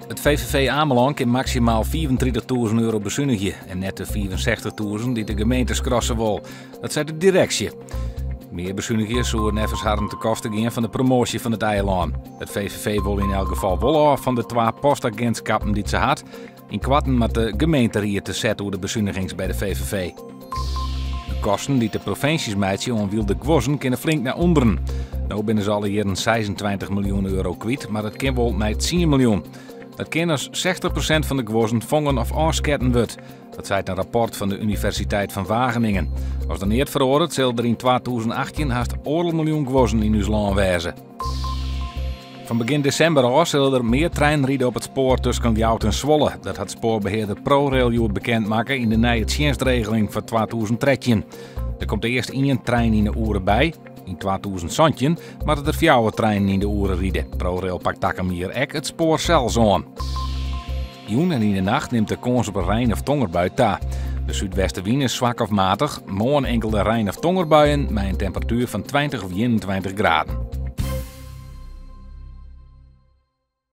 Het VVV Ameland kan maximaal €34.000 bezuinigen en net de 64.000 die de gemeente krassen wil. Dat zei de directie. Meer bezuinigen zullen nevens harden te kosten gaan van de promotie van het eiland. Het VVV wil in elk geval wel af van de 2 postagentschappen die ze had. In kwarten met de gemeente hier te zetten over de bezuinigings bij de VVV. De kosten die de provincies meidje om de gwozen kunnen flink naar onderen. Nou binnen ze al jaren €26 miljoen kwijt, maar dat kan wel naar 10 miljoen. Dat kan als 60% van de gwozen vangen of afsketten wordt. Dat zei een rapport van de Universiteit van Wageningen. Als dan niet verhoord, zal er in 2018 haast 1 miljoen gwozen in ons land wezen. Van begin december af zullen er meer treinen rijden op het spoor tussen Ljouwert en Zwolle. Dat had spoorbeheerder ProRail bekendmaken in de nieuwe tjenstregeling voor 2013. Er komt eerst 1 trein in de uren bij. In 2000 maar dat er 4 treinen in de uren rijden. ProRail pakt takken hier het spoor zelfs aan. Joen en in de nacht neemt de kans op een rein- of tongerbui ta. De zuidwestenwind is zwak of matig, morgen enkele rein- of tongerbuien met een temperatuur van 20 of 21 graden.